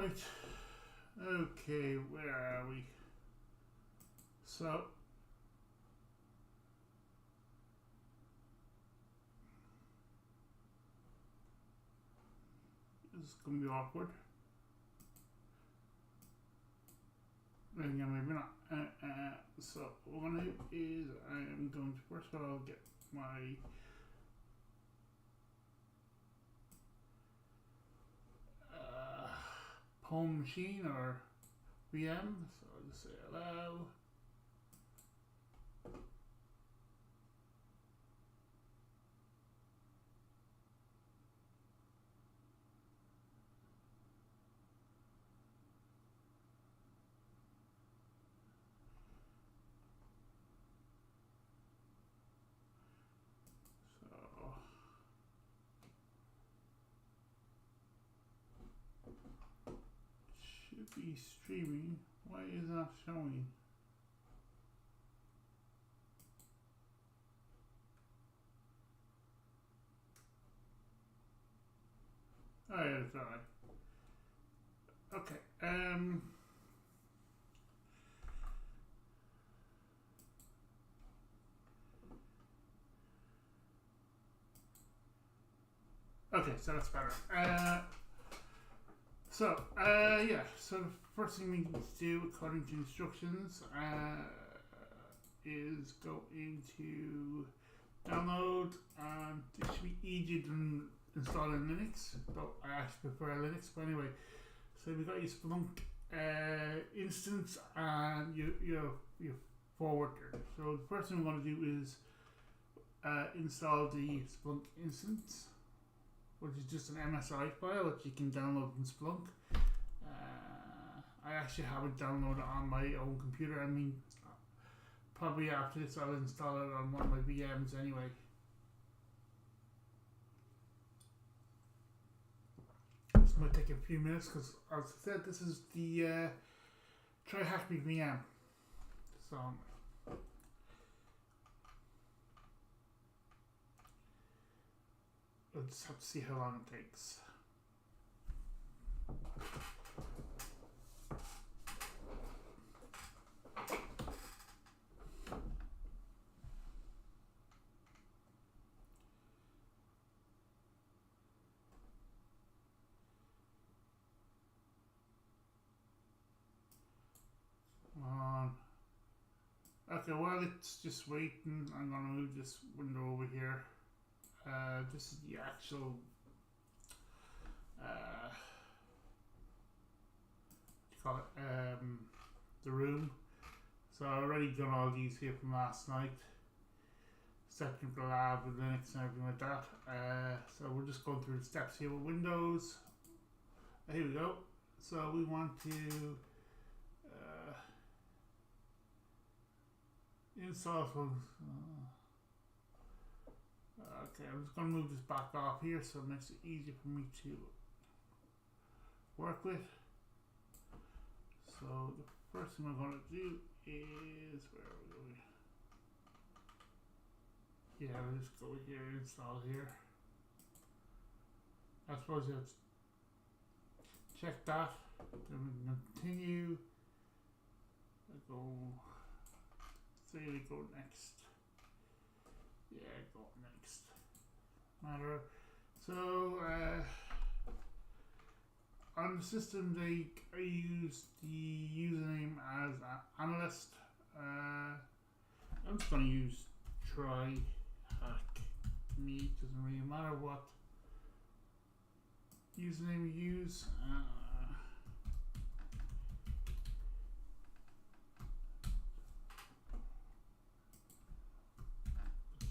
Right. Okay, where are we? So this is gonna be awkward. Yeah, maybe not. So what I'm gonna do is I'm going to first of all get my home machine or VM. So I'll just say allow. Should be streaming. Why is that showing? Oh yeah, it's alright. Okay. Okay, so that's better. Yeah. So the first thing we need to do, according to instructions, is go into download, and it should be easier than installing Linux. Though I actually prefer Linux, but anyway. So we got your Splunk instance and your forwarder. So the first thing we're going to do is install the Splunk instance, which is just an MSI file that you can download from Splunk. I actually have it downloaded on my own computer. I mean, probably after this I'll install it on one of my VMs anyway. This might take a few minutes because, as I said, this is the Try Hack Me VM. So we'll just have to see how long it takes. Okay, while it's just waiting, I'm going to move this window over here. This is the actual what do you call it? The room. So I already done all these here from last night, setting up the lab with Linux and everything like that. So we're just going through the steps here with Windows. Here we go. So we want to install from. Okay, I'm just going to move this back off here so it makes it easier for me to work with. So the first thing we're going to do is, where are we going? Yeah, we'll just go here and install here. I suppose you have to check that, then we can continue. We go next. Yeah, go next. Matter. So on the system, I use the username as analyst. I'm just going to use Try Hack Me. Doesn't really matter what username you use.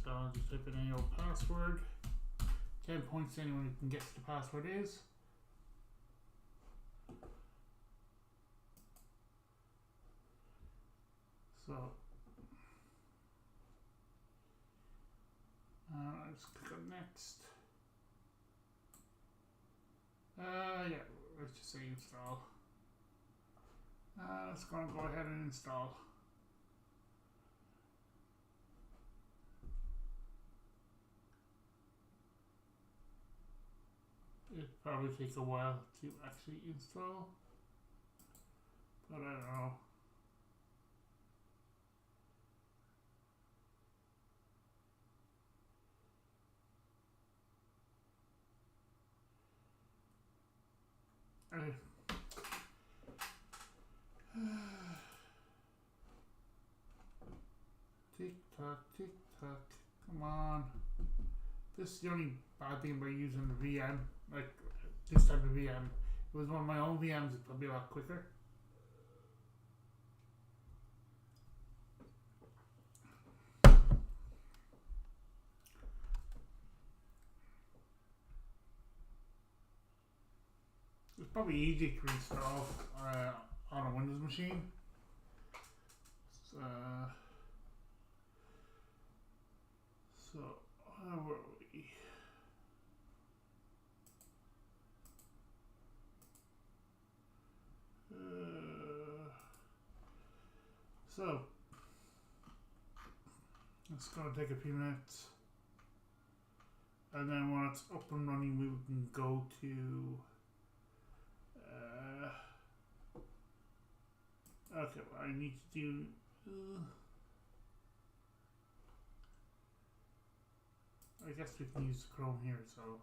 So I'll just type in any old password. 10 points to anyone who can guess the password is. So let's click on next. Yeah, let's just say install. Let's go ahead and install. It probably takes a while to actually install. But I don't know. Tick tock, tick tock. Come on. This is the only bad thing about using the VM, like this type of VM. If it was one of my own VMs, it'd probably be a lot quicker. It's probably easy to install on a Windows machine. So how were we? So it's gonna take a few minutes, and then when it's up and running, we can go to. Okay, what I need to do. I guess we can use Chrome here, so.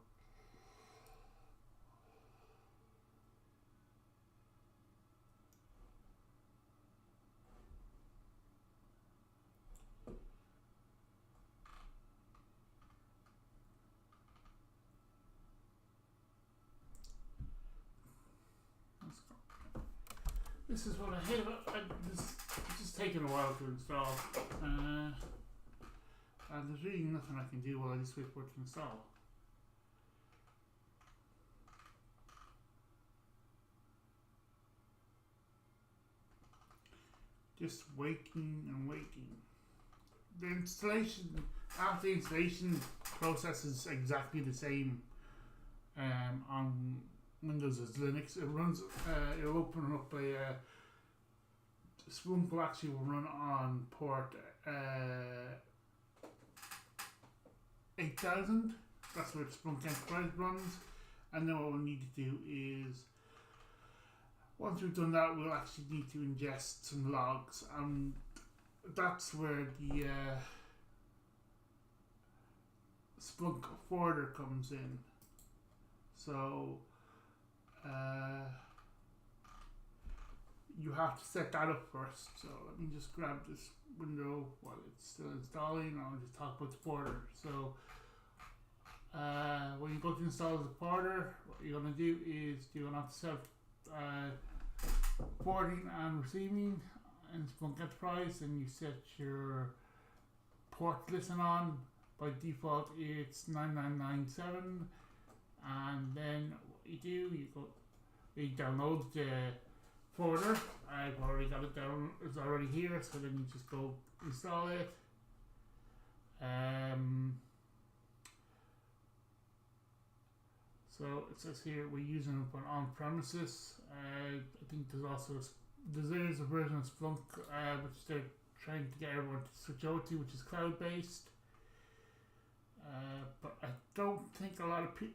Let's go. This is what I hate about this. It's just taking a while to install. And there's really nothing I can do while I just wait for it to install. Just waiting and waiting. The installation, after the installation process is exactly the same on Windows as Linux. It runs, it'll open up a Splunk will actually run on port 8000. That's where Splunk Enterprise runs. And then what we need to do is, once we've done that, we'll actually need to ingest some logs, and that's where the Splunk forwarder comes in. So you have to set that up first. So let me just grab this window while it's still installing. I'll just talk about the forwarder. So when you go to install the forwarder, what you're going to do is you're going to have to set forwarding and receiving in Splunk Enterprise, and you set your port listen on. By default it's 9997, and then what you do, you download the forwarder. I've already got it down, it's already here, so then you just go install it. So it says here we're using it on premises. I think there's a version of Splunk which they're trying to get everyone to switch over to, which is cloud based. But I don't think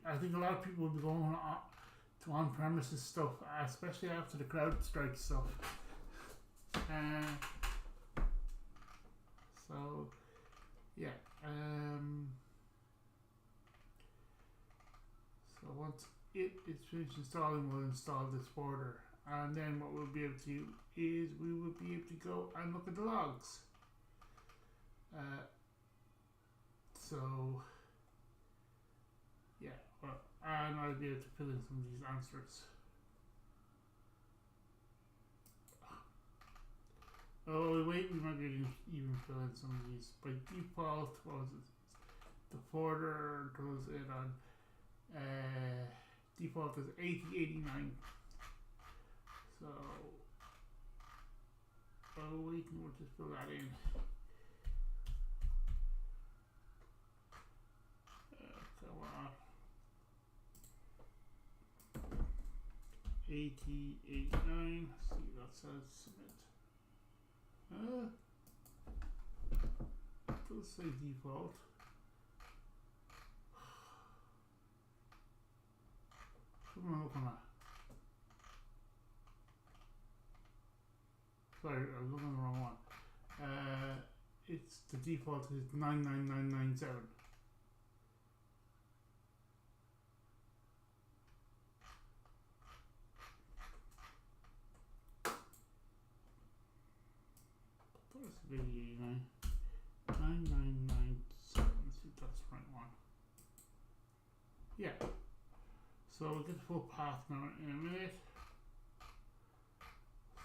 I think a lot of people will be going on to on-premises stuff, especially after the CrowdStrike stuff. So yeah. So once it is finished installing, we'll install this forwarder, and then what we'll be able to do is we will be able to go and look at the logs. So yeah, and I'll be able to fill in some of these answers. Oh wait, we might be able to even fill in some of these. By default, what was it? The forwarder goes in on default is 8089. So wait, we'll just fill that in. Come on. 8089. See, that says submit. It does say default. Come on, open that. sorry, I'm looking at the wrong one. It's the default is 99997. Where's the video? 9997. Let's see if that's the right one. Yeah. So we'll get the full path now in a minute.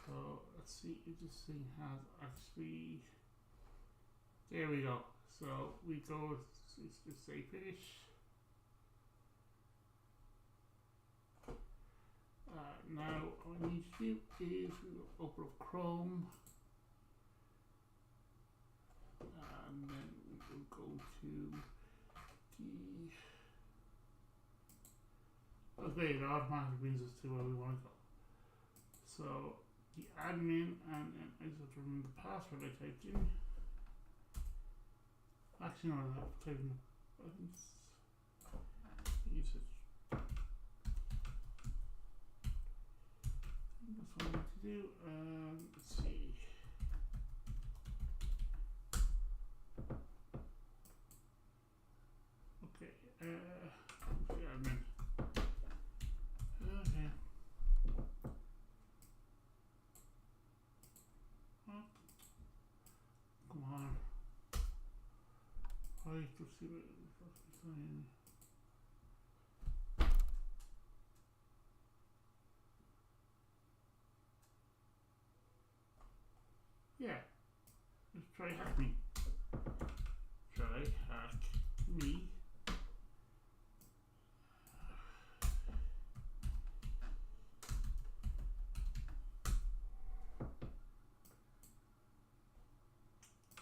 So let's see if this thing has actually. There we go. So we go. Let's just say finish. Now all we need to do is we will open up Chrome. And then we will go to the. Okay, it automatically brings us to where we want to go. So the admin, and then I just have to remember the password I typed in. Actually, no, I have to type in. I think it's usage. That's what I need to do. Let's see. Okay. Admin. Okay. Oh. Come on. I have to see what the fuck is saying. Yeah. Let's try hack me. Try hack me.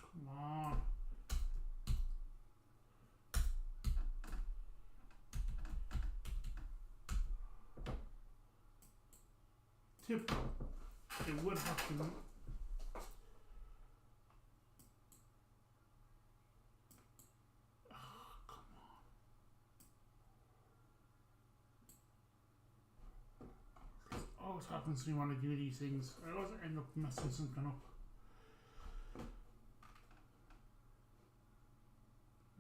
Come on. Typical. It would have to. Always happens when you want to do these things. I always end up messing something up.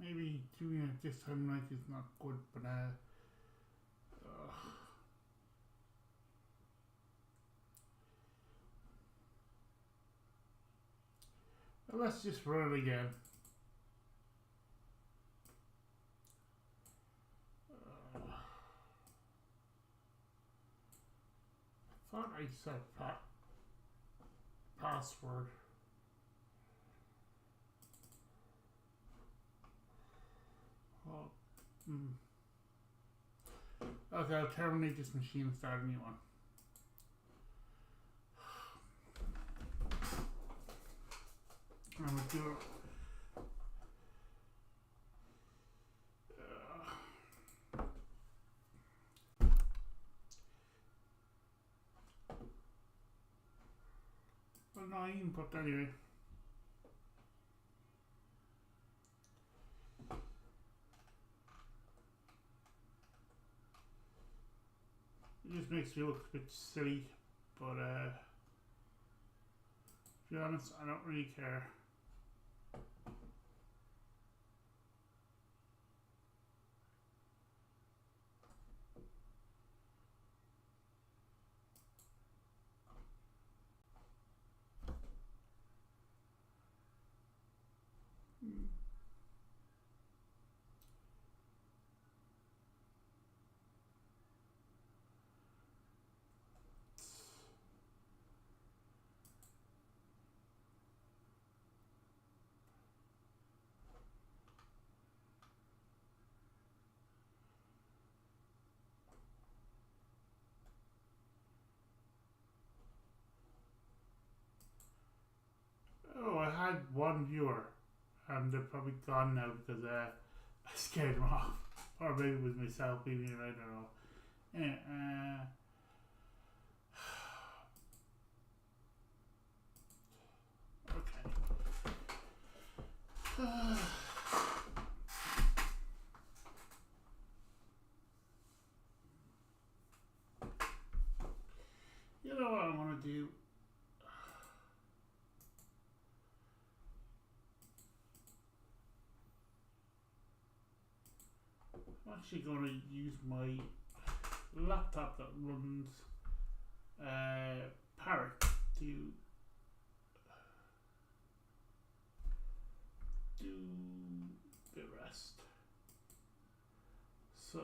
Maybe doing it this time night is not good, but let's just run it again. I thought I said password. Oh, Okay, I'll terminate this machine and start a new one. I'm gonna do it. Well, no, I input anyway. It just makes me look a bit silly, but to be honest, I don't really care. Oh, I had one viewer, and they're probably gone now because I scared them off, or maybe it was myself leaving it. I don't know. Anyway, okay. You know what I want to do? actually going to use my laptop that runs Parrot to do the rest. So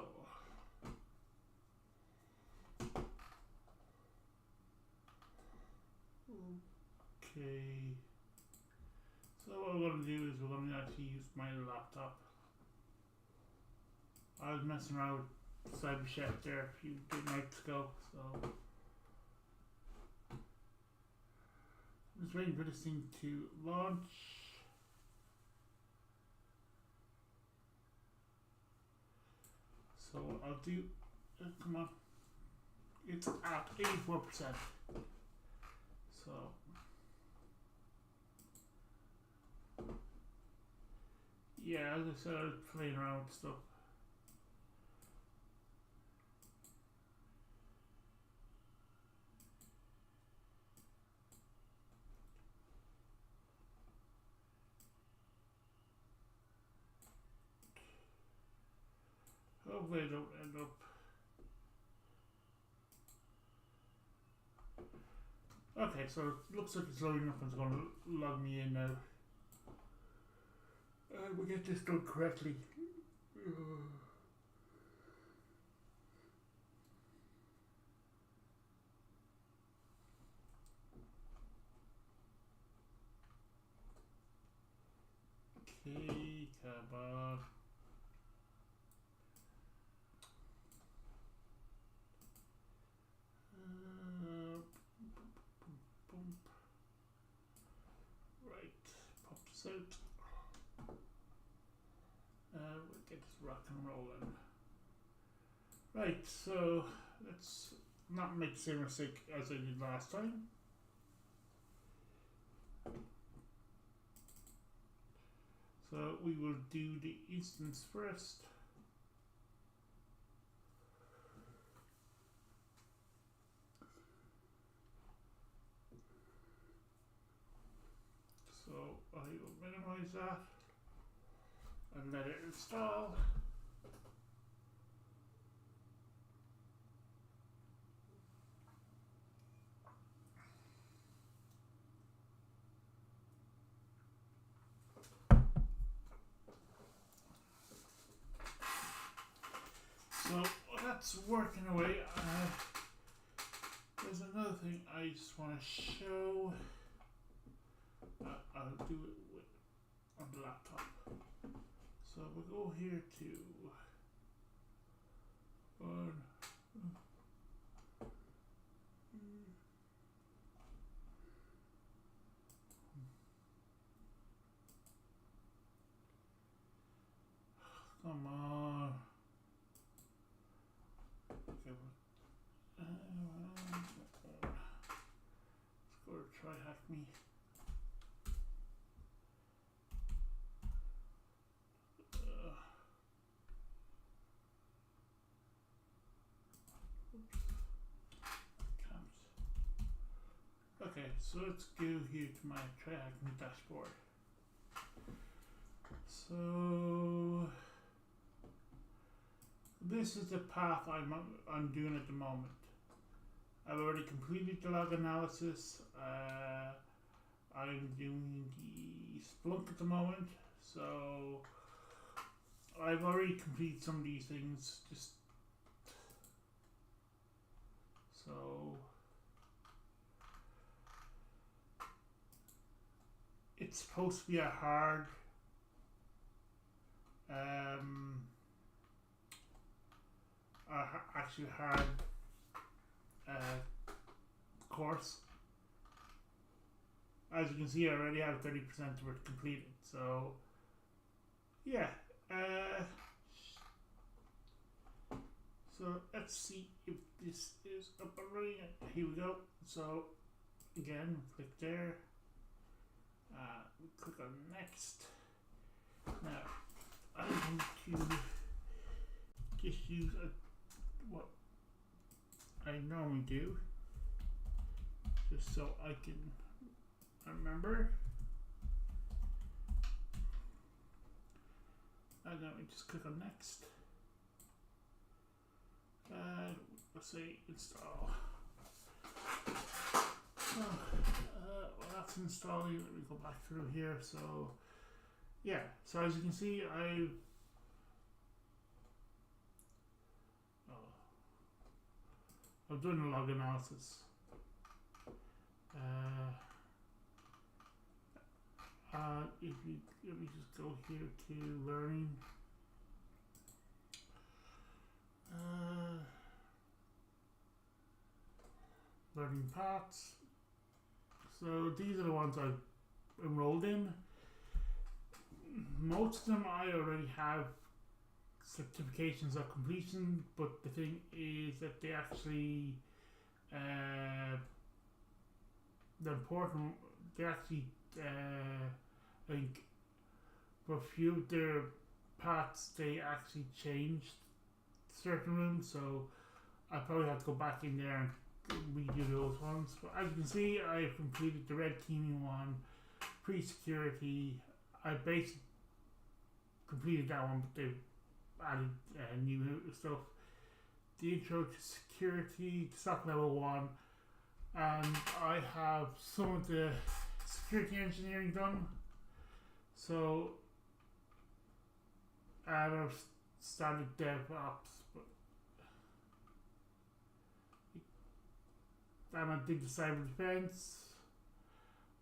okay, so what we're going to do is we're going to actually use my laptop. I was messing around with Cyber Chef there a few nights ago, so I'm just waiting for this thing to launch. So I'll do, come on, it's at 84%. So yeah, as I said, I was playing around with stuff. Hopefully I don't end up. Okay, so it looks like it's loading up and it's going to log me in now. We'll get this done correctly. Okay, come on. Right, pop this out. We'll get this rock and rolling. Right, so let's not make the same mistake as I did last time. So we will do the instance first. So I will minimize that and let it install. So that's working away. There's another thing I just want to show. I'll do it on the laptop. So we'll go here to one. Come on. Okay, let's go to try hack me. Okay, so let's go here to my try hack me dashboard. So this is the path I'm doing at the moment. I've already completed the log analysis. I'm doing the Splunk at the moment, so I've already completed some of these things. Just so it's supposed to be a hard actually hard course. As you can see, I already have 30% of it completed. So yeah, so let's see if this is up and running. Here we go. So again, click there. We click on next. Now I need to just use what I normally do, just so I can remember. And then we just click on next. say install. Well, that's installing. Let me go back through here. So, yeah. So as you can see, I've done a log analysis. If you let me just go here to learning. Learning paths. So these are the ones I've enrolled in. Most of them I already have certifications of completion, but the thing is that they actually, the important, they actually, I think, for a few of their paths, they actually changed certain rooms, so I probably have to go back in there and redo those ones. But as you can see, I've completed the red teaming one, pre-security. I basically completed that one, but they've added new stuff. The intro to security, SOC level 1, and I have some of the security engineering done. So, I've started DevOps, but and I did the cyber defense.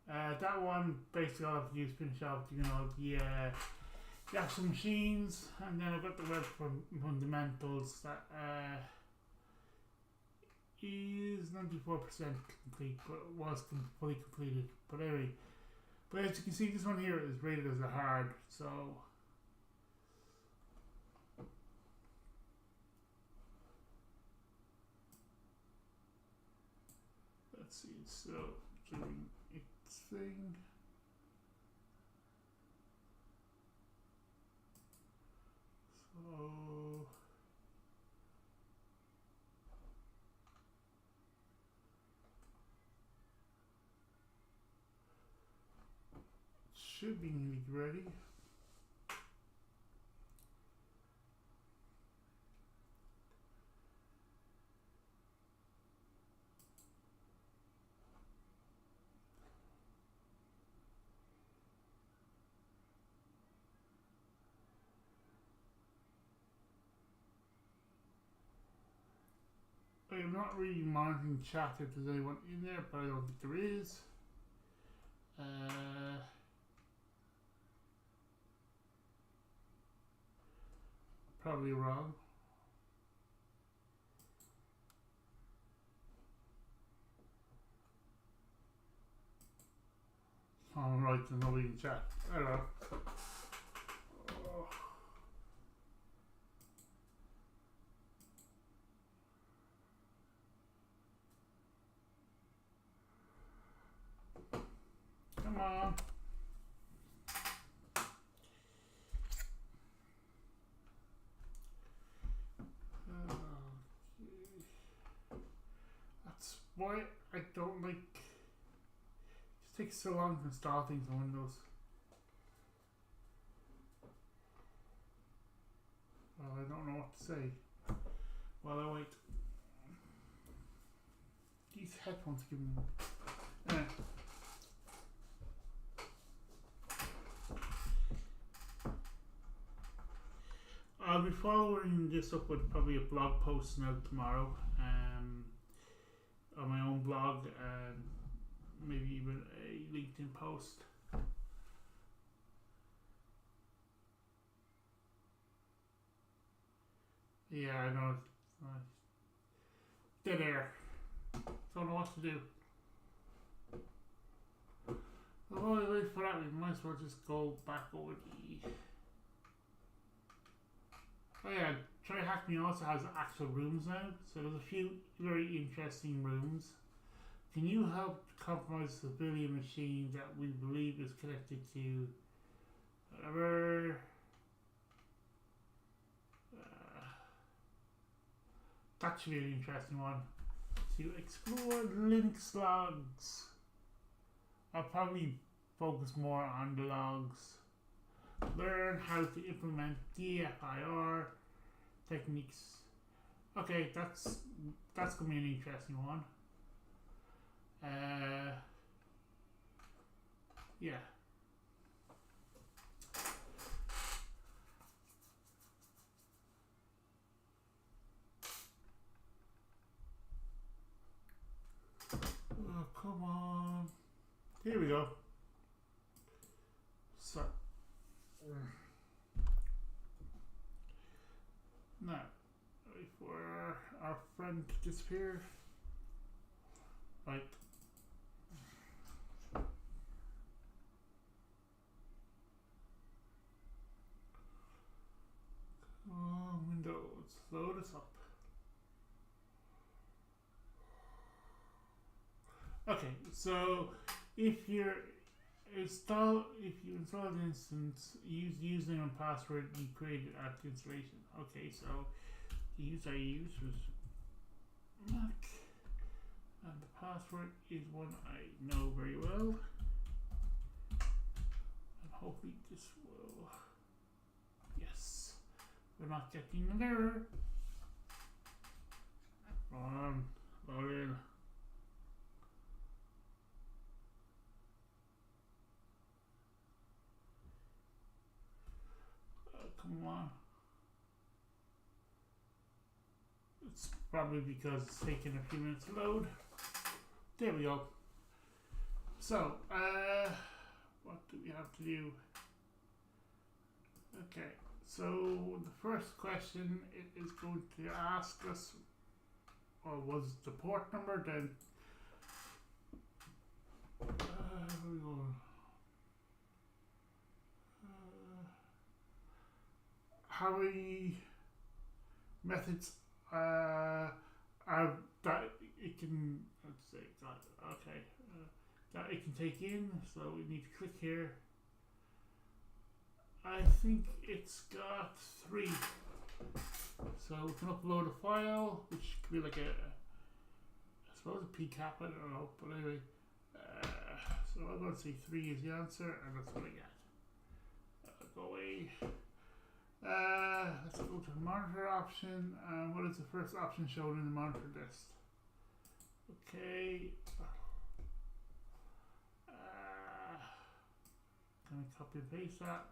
That one basically all I have to do is finish off, the actual machines, and then I've got the web fundamentals that is 94% complete, but it was fully completed. But anyway, but as you can see, this one here is rated as a hard, so let's see, it's still doing its thing. So should be nearly ready. I'm not really monitoring chat if there's anyone in there, but I don't think there is. Probably wrong. I'm right, there's nobody in chat. Hello. Come on. That's why I don't like. It takes so long to install things on Windows. Well, I don't know what to say. While I wait. These headphones give me. I'll be following this up with probably a blog post now tomorrow, on my own blog, and maybe even a LinkedIn post. Yeah, I know. Dead air. Don't know what to do. While we wait for that, we might as well just go back over the. Oh yeah, Try Hack Me also has actual rooms now, so there's a few very interesting rooms. Can you help compromise a civilian machine that we believe is connected to whatever? That should be an interesting one. To explore Linux logs. I'll probably focus more on the logs. Learn how to implement DFIR techniques Okay, that's gonna be an interesting one. Yeah. Oh, come on. Here we go. So, now, wait for our friend to disappear. Right. Oh, Windows, load us up. Okay, so if you install the instance, use username and password you created at the installation. Okay, so the user I used was Mac, and the password is one I know very well. And hopefully this will. Yes, we're not getting an error. Log in. Come on. It's probably because it's taking a few minutes to load. There we go. So, what do we have to do? Okay, so the first question it is going to ask us, or was the port number, then where we going? How many methods are that it can, let's say, that it can take in, so we need to click here. I think it's got 3. So we can upload a file, which could be like I suppose a PCAP, I don't know, but anyway. So I'm going to say 3 is the answer, and that's what I get. Go away. Let's go to the monitor option. What is the first option shown in the monitor list? Okay. Can I copy and paste that?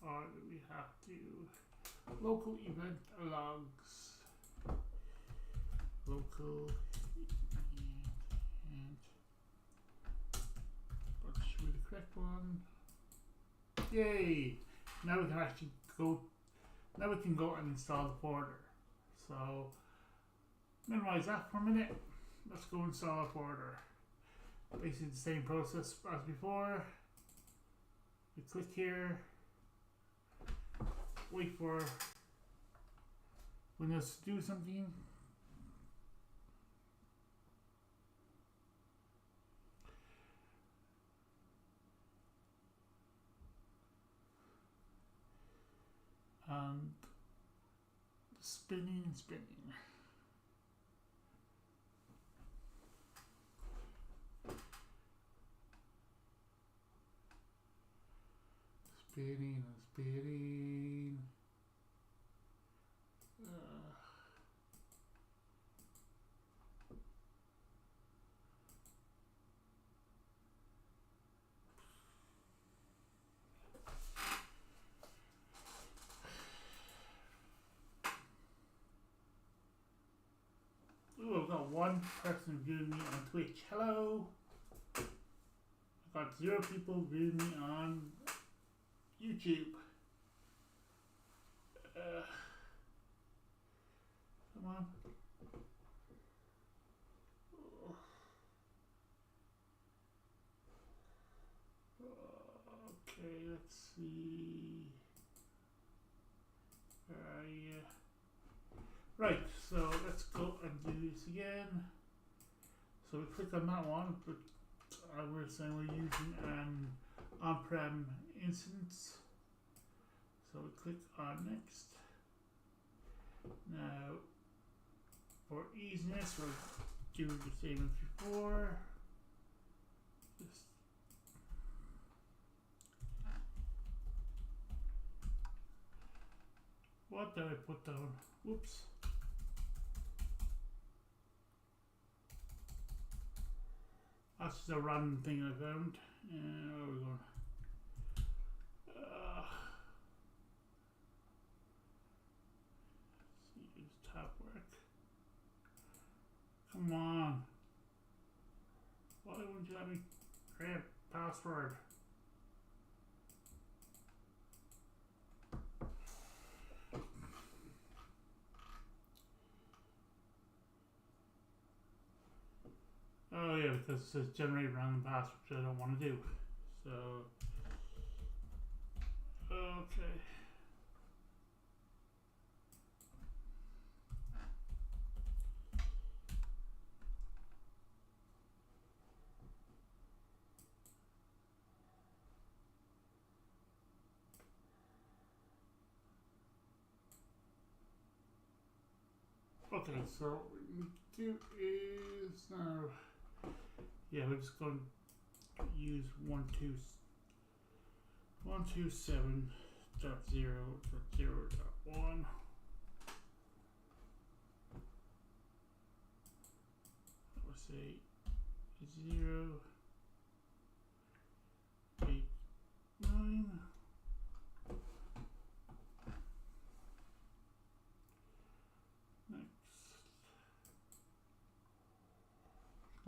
Or do we have to local event logs? Local event. That should be the correct one. Yay! Now we can actually go. Now we can go and install the folder. So minimize that for a minute. Let's go install a folder. Basically the same process as before. We click here. Wait for Windows to do something. And spinning. Spinning and spinning. Ooh, I've got 1 person viewing me on Twitch. Hello. I've got 0 people viewing me on YouTube. Come on. Okay, let's see. Right, so let's go and do this again. So we click on that one, but we're saying we're using an on-prem instance. So we click on next. Now, for easiness, we'll do the same as before. Just what did I put down? Whoops. That's just a random thing I found. Where are we going? See, does tab work? Come on. Why wouldn't you let me create a password? Oh yeah, because it says generate random password, which I don't want to do. So, okay. Okay, so what we do is now, yeah, we're just going to use 127.0.0.1. Let's say 0, 8, 9.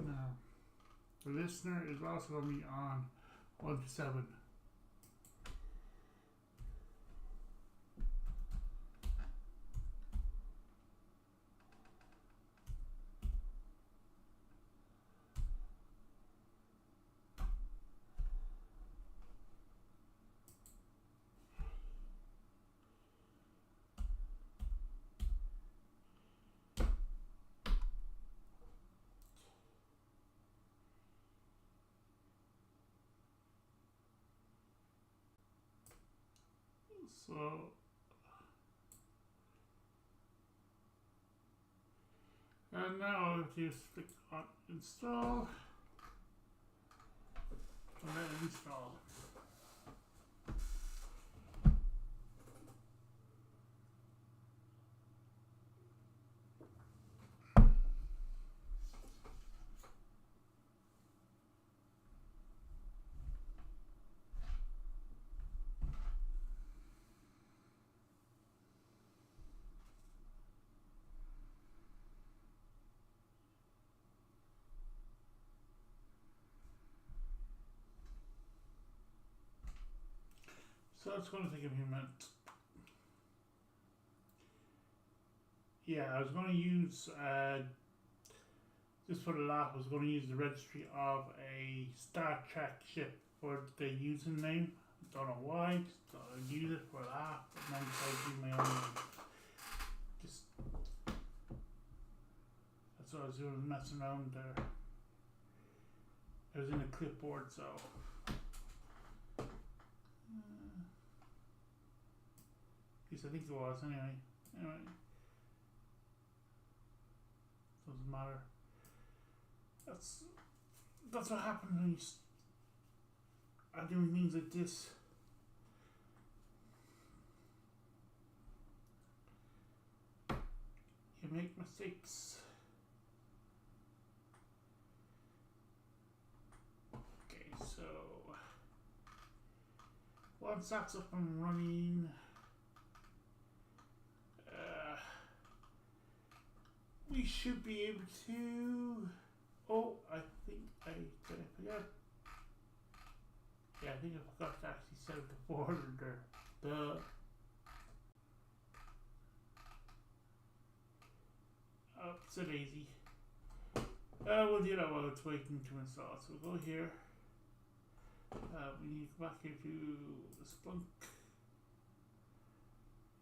Now, the listener is also going to be on 1 to 7. So, and now I'll just click on install and let it install. So it's going to take a few minutes. Yeah, I was going to use, just for the laugh, I was going to use the registry of a Star Trek ship for the username. Don't know why, just thought I'd use it for a laugh, but then I do my own one. Just, that's what I was doing, messing around there. I was in a clipboard, so. At least I think it was, anyway. Doesn't matter. That's what happens when you are doing things like this. You make mistakes. Okay, so once that's up and running, we should be able to. Oh, I think did I forget? Yeah, I think I forgot to actually set up the border there. Oh, so lazy. We'll do that while it's waiting to install. So we'll go here. We need to go back here to Splunk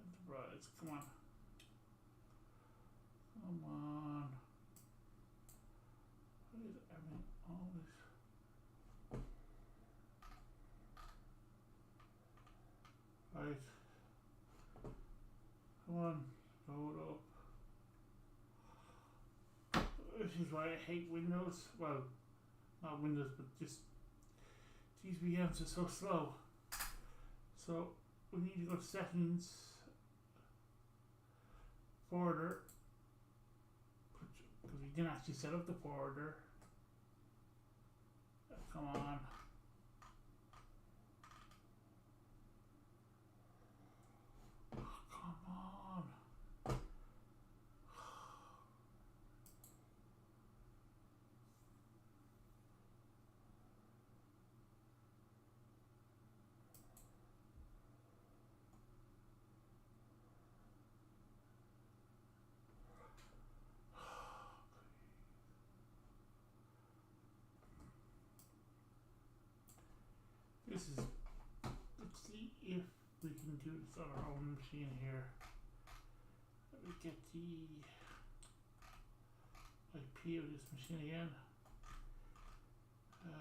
Enterprise. Come on. Come on. What is everything always? Right. Come on. Load up. This is why I hate Windows. Well, not Windows, but just these VMs are so slow. So we need to go to settings, forwarder, because we didn't actually set up the forwarder. come on. Come on. This is, let's see if we can do this on our own machine here. Let me get the IP of this machine again. Right.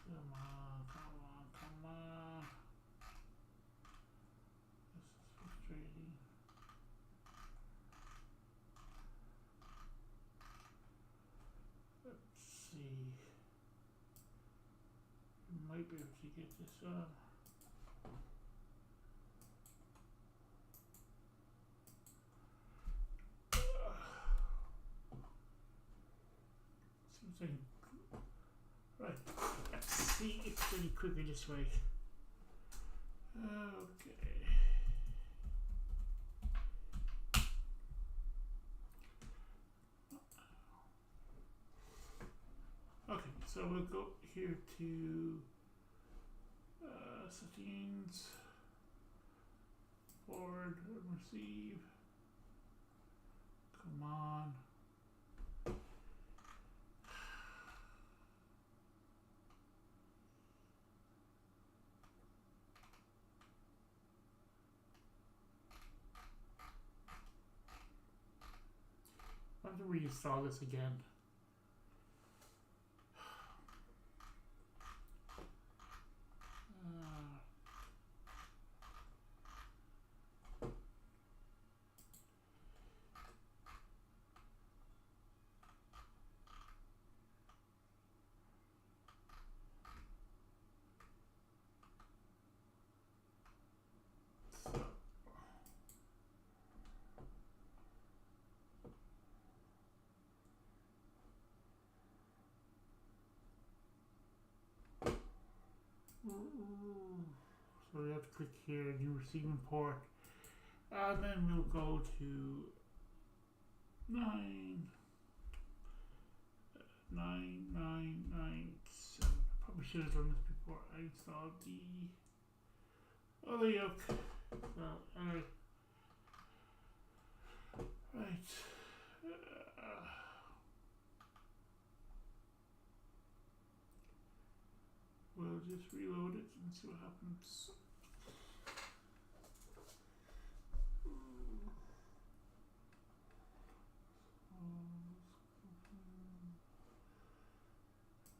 Come on, come on, come on. This is frustrating. Let's see. We might be able to get this on. Seems like, right. Let's see if it's any quicker this way. Okay. Okay, so we'll go here to settings, forward and receive. Come on. I have to reinstall this again. So we have to click here, new receiving port, and then we'll go to 99997. Probably should have done this before I installed the other yoke. So, anyway, right. We'll just reload it and see what happens.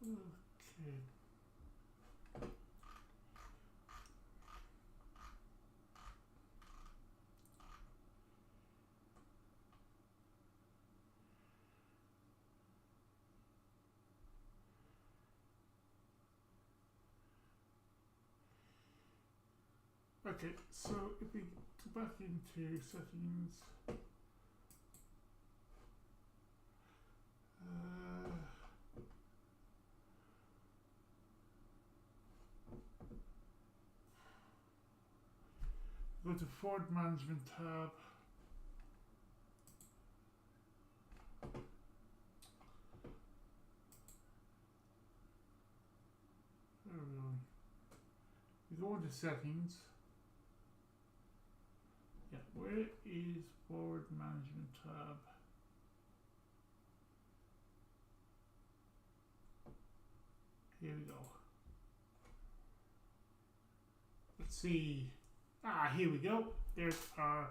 Okay. Okay, so if we go back into settings, go to forward management tab. There we go. We go into settings. Yeah, where is forward management tab? Here we go. Let's see. Ah, here we go. There's our.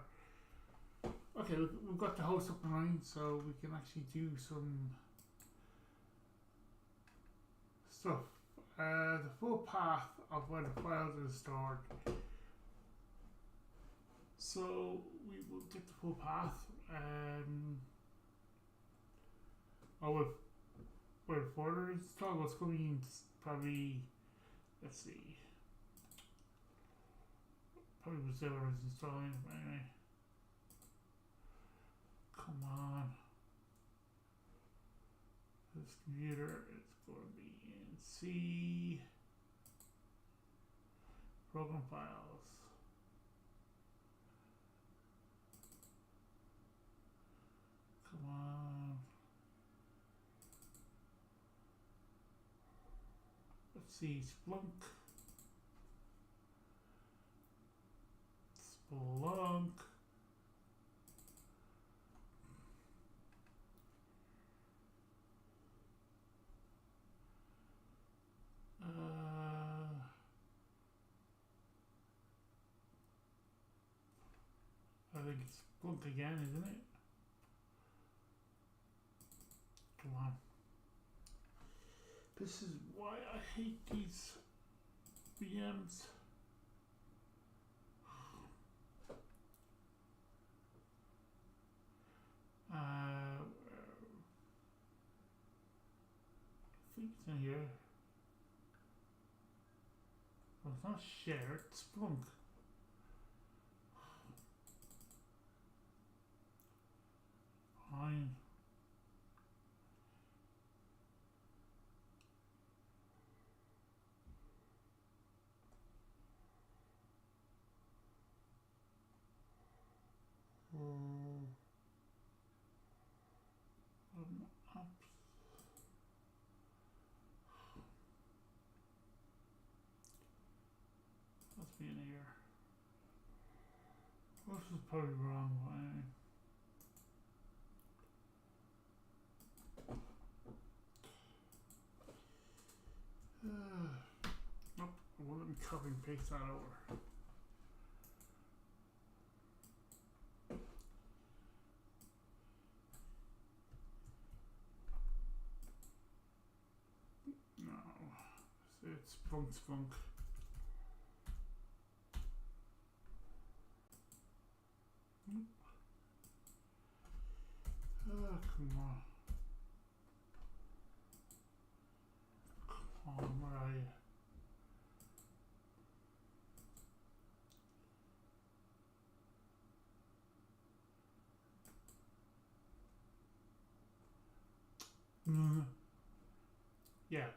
Okay, we've got the host up and running, so we can actually do some stuff. The full path of where the files are stored. So we will get the full path. Where the folder is installed, what's going in probably, let's see. Probably Mozilla is installing, but anyway. Come on. This computer is going to be in C. Program files. Come on. Let's see, Splunk. Splunk. I think it's Splunk again, isn't it? Come on. This is why I hate these VMs. I think it's in here. Well, it's not shared, it's Splunk. Fine. Apps. Must be in here. This is probably wrong way. Nope, I won't let me copy and paste that over. No, it's Splunk. Come on. Come on, where are you? Yeah.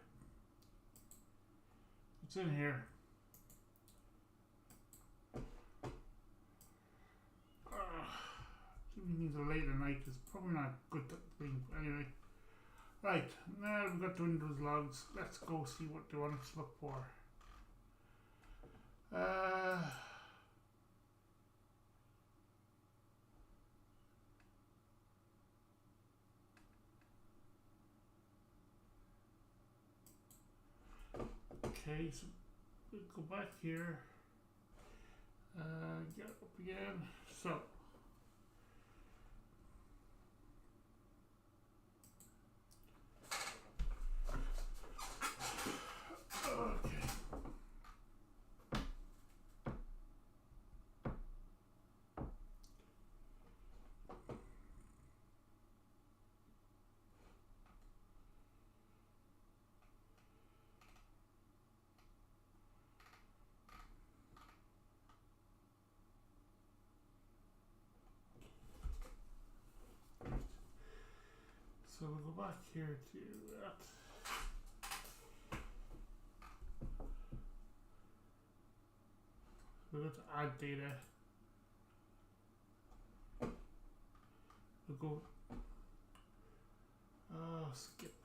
It's in here. Meetings are late at night is probably not a good thing. Anyway. Right, now we've got the Windows logs. Let's go see what they want us to look for. Okay, so we'll go back here. Get up again. So. So we'll go back here to that. We'll go to add data. We'll go, skip.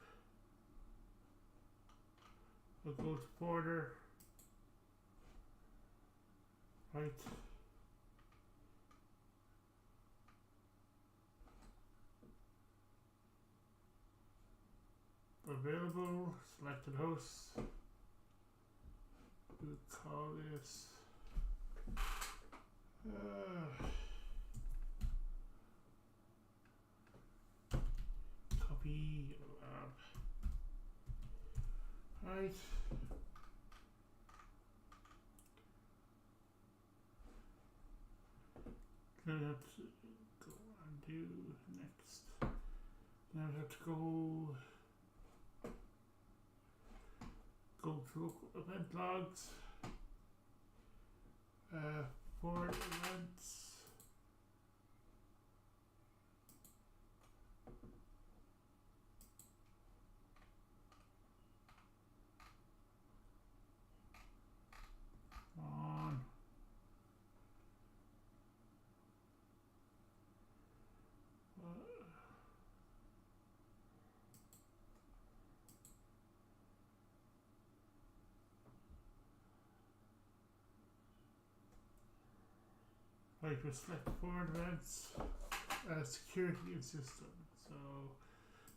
We'll go to border. Right. Available, selected hosts. We'll call this copy lab. Right. Now we have to go and do next. Now we have to go to local event logs, for events, Right, we'll select forward events, security and system. So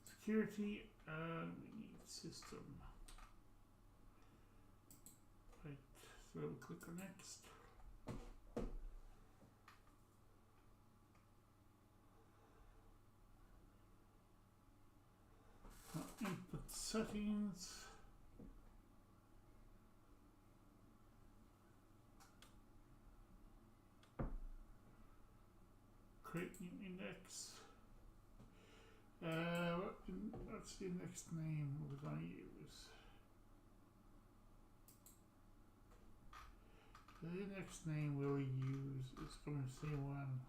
security and we need system. Right, so we'll click on next. Input settings. Create new index. What's the index name we're going to use? The index name we'll use is going to say one.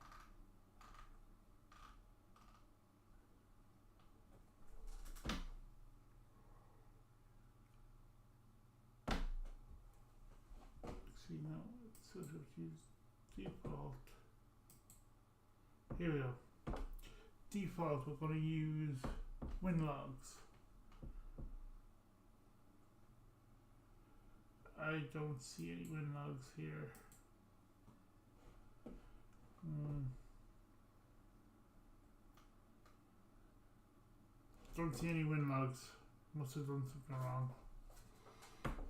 See now, it says we'll use default. Here we go. Default, we're going to use WinLogs. I don't see any WinLogs here. Don't see any WinLogs. Must have done something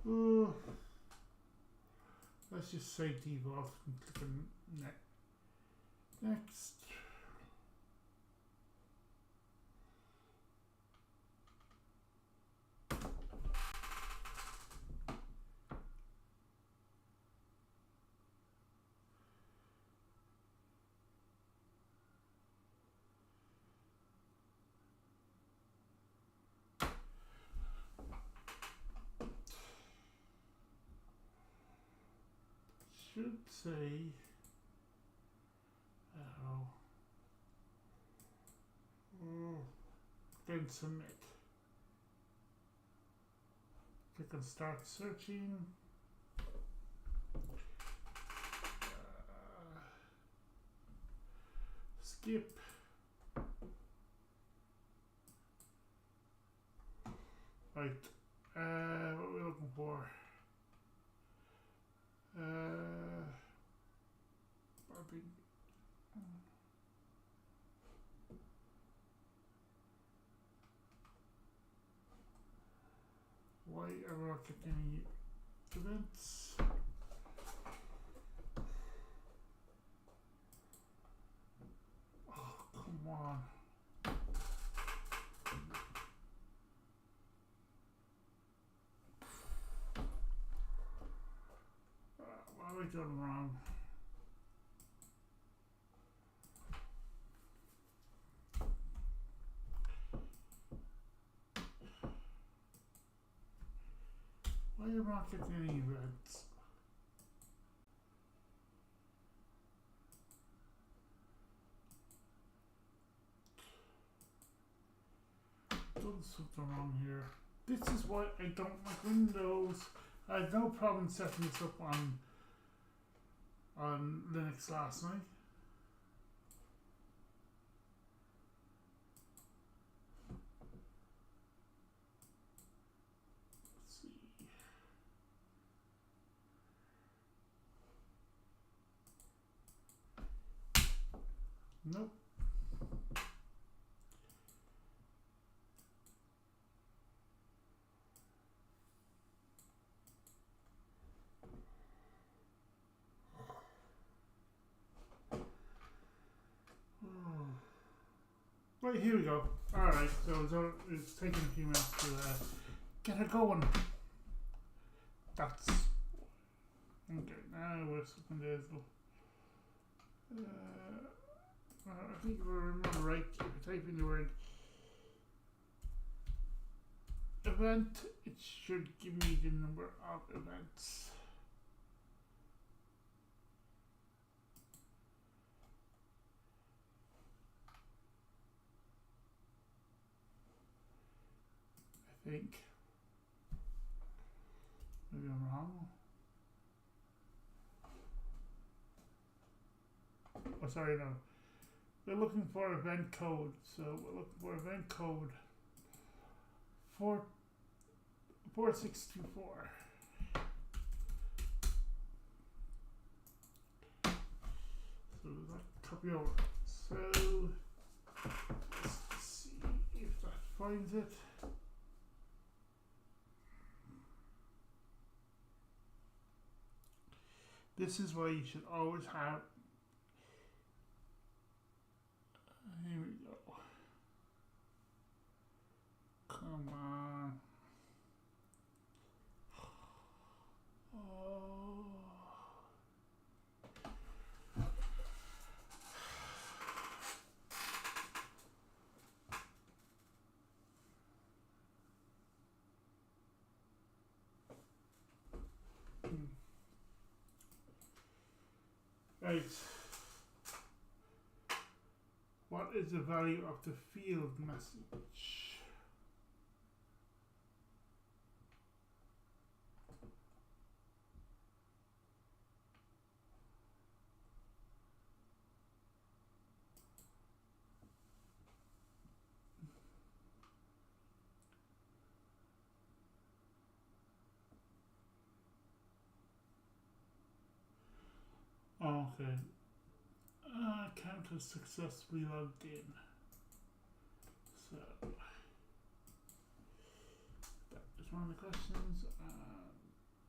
wrong. Let's just say default and click on next. Should say, then submit. Click on start searching. Skip. Right. What are we looking for? Why are we not getting any events? Oh, come on. What have we done wrong? Why am I not getting any events? Done something wrong here. This is why I don't like Windows. I had no problem setting this up on Linux last night. Let's see. Nope. Right, here we go. Alright, so it's taking a few minutes to get it going. That's okay. Now we're something there. I think if I remember right, if you type in the word event, it should give me the number of events. I think. Maybe I'm wrong. Oh, sorry, no. We're looking for event code. So we're looking for event code 4624. copy over. So let's see if that finds it. This is why you should always have. Here we go. Come on. Oh. Right. What is the value of the field message? Okay. Account has successfully logged in. So that is one of the questions.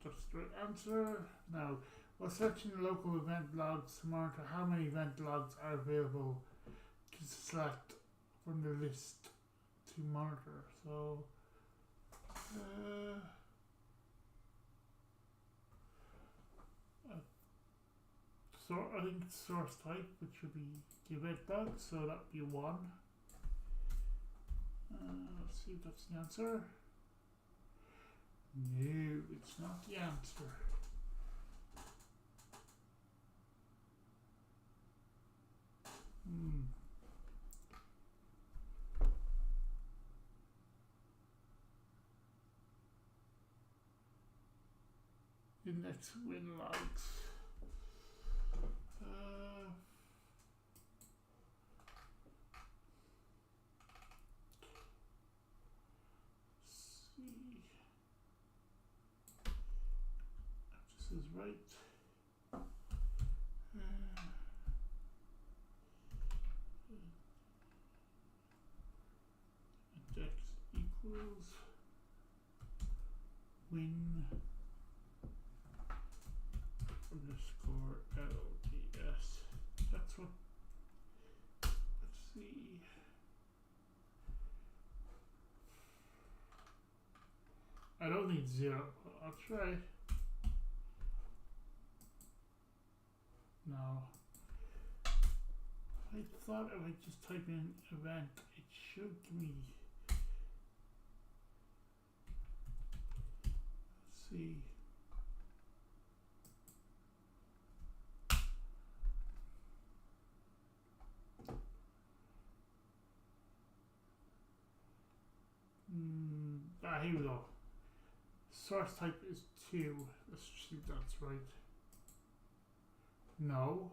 Just the right answer. Now, while searching local event logs to monitor how many event logs are available to select from the list to monitor. So so I think source type, which would be the event log, so that would be 1. Let's see if that's the answer. No, it's not the answer. Index win logs. See. This is right. Index equals win underscore LDS. That's what. Let's see. I don't need 0. I'll try. No. I thought if I just type in event, it should give me. Let's see. Here we go. Source type is 2. Let's see if that's right. No.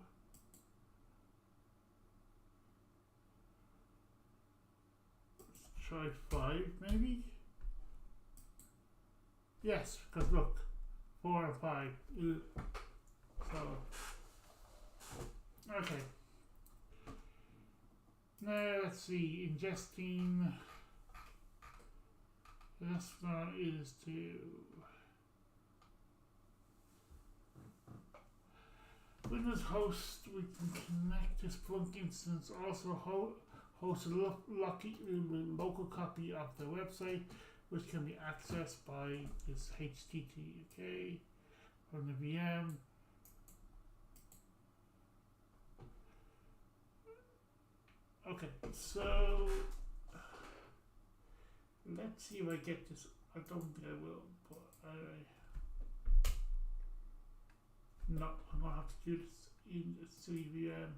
Let's try 5 maybe. Yes, because look, 4 and 5. So, okay. Now let's see, ingesting. This one is to Windows host. We can connect to Splunk instance. Also host a local copy of the website, which can be accessed by this HTTP from the VM. Okay, so let's see if I get this. I don't think I will, but no, I'm gonna have to do this in the CVM.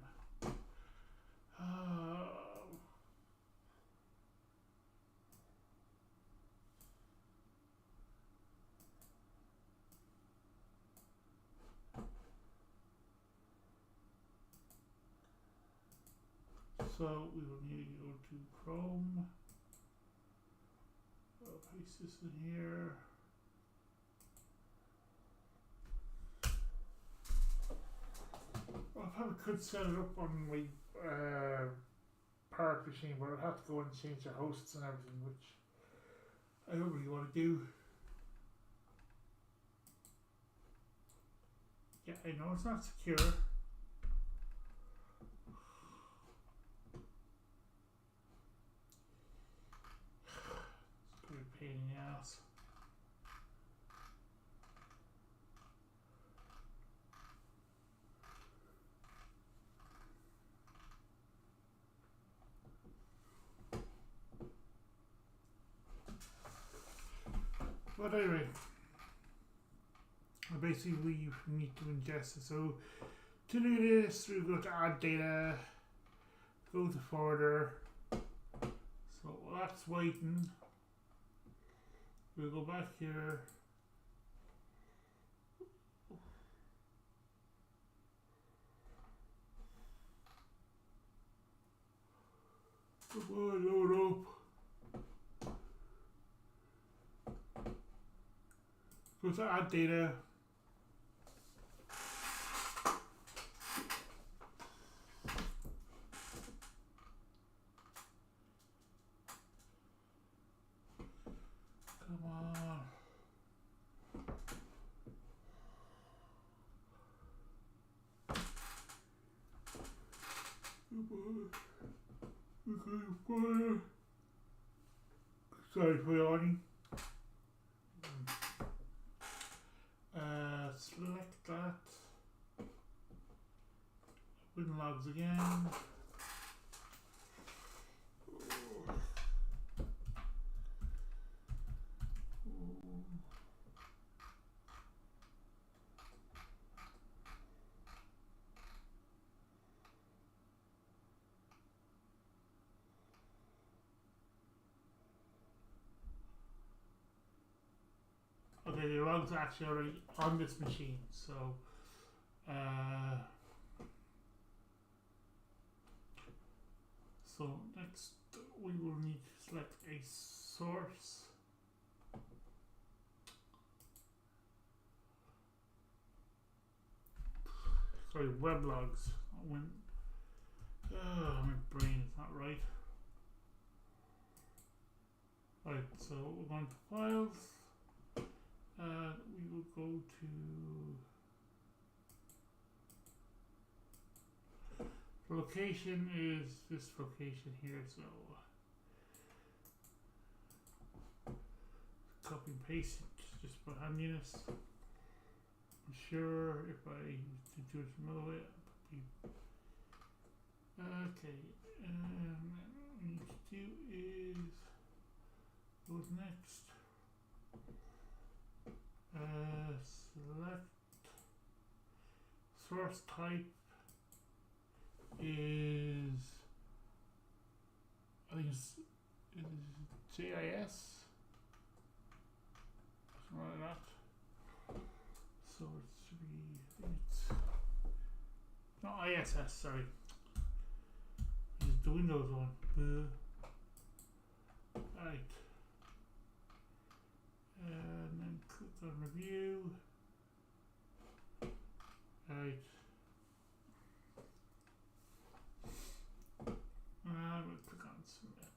So we will need to go to Chrome. I'll paste this in here. probably could set it up on my park machine, but I'd have to go and change the hosts and everything, which I don't really want to do. Yeah, I know it's not secure. It's gonna be a pain in the ass. But anyway, basically we need to ingest it. So to do this, we go to add data, go to forwarder. So while that's waiting, we'll go back here. Come on, load up. Go to add data. Come on. Okay, sorry for yawning. Select that. Open logs again. Okay, the logs are actually already on this machine, so next we will need to select a source. Sorry, web logs. When my brain is not right. Right, so we're going to files. We will go to the location is this location here, so copy and paste it just for handiness. I'm sure if I used to do it another way, okay, what we need to do is go to next. Select source type is, I think it's JIS, something like that. So it should be, it's not ISS, sorry. It's the Windows one. Right. And then click on review. Right. And we'll click on submit.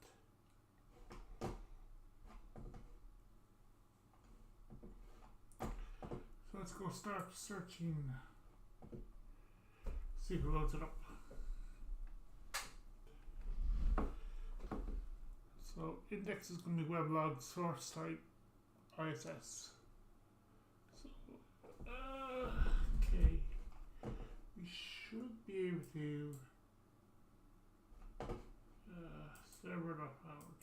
So let's go start searching. See if it loads it up. So index is going to be weblog, source type ISS. So, okay, we should be able to server.out.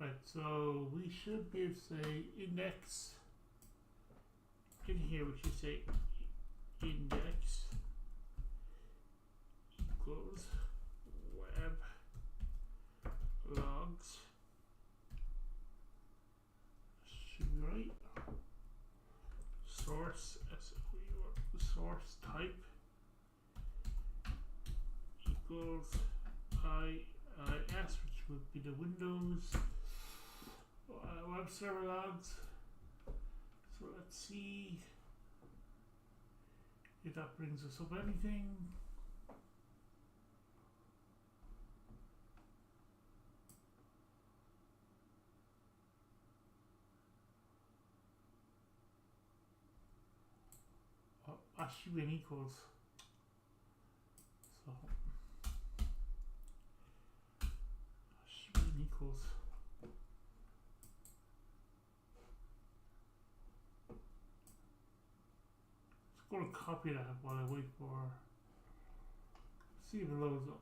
Right, so we should be able to say index in here, which you say index equals web logs. Should be right. Source source type equals IIS, which would be the Windows web server logs. So let's see. if that brings us up anything. Oh, actually an equals. So should be an equals. Just gonna copy that while I wait for see if it loads up.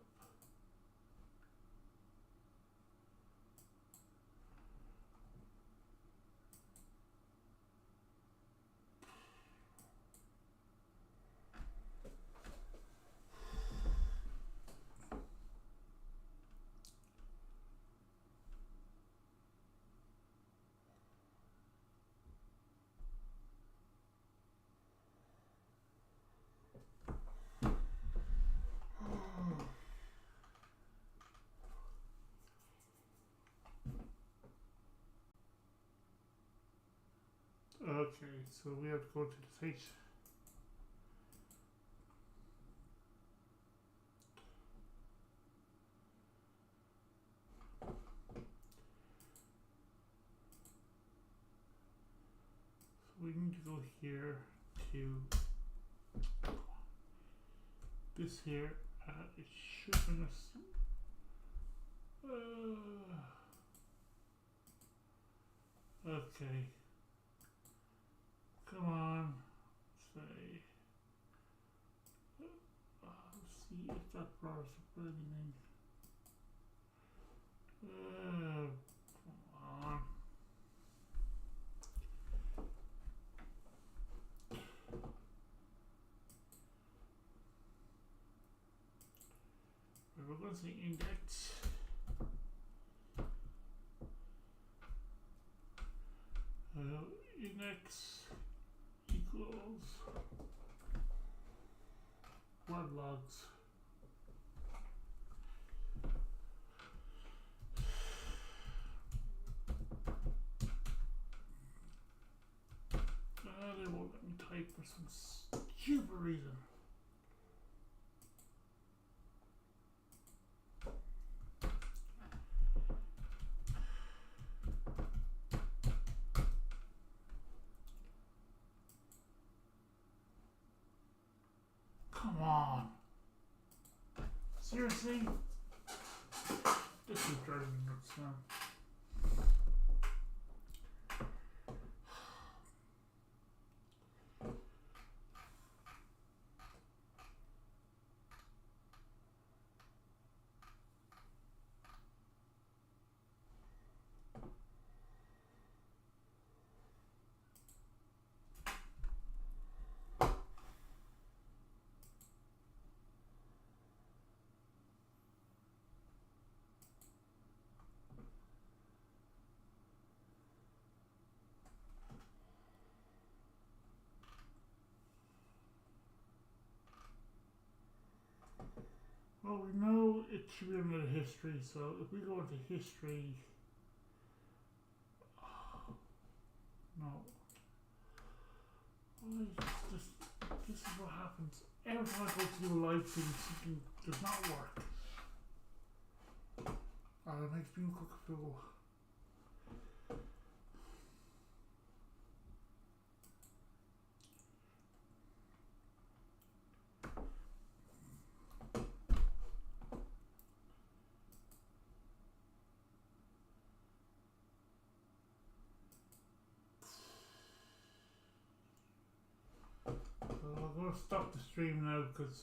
Okay, so we have to go to the page. So we need to go here to this here. It should bring us. Okay. Come on. Say. Let's see if that brought us up with anything. Come on. We're going to say index. Index equals web logs. They won't let me type for some stupid reason. Come on. Seriously? This is driving me nuts now. Well, we know it should be under history, so if we go into history, no. This is what happens. Every time I go to do a live stream, something does not work. It makes me look like a fool. So I'm going to stop the stream now because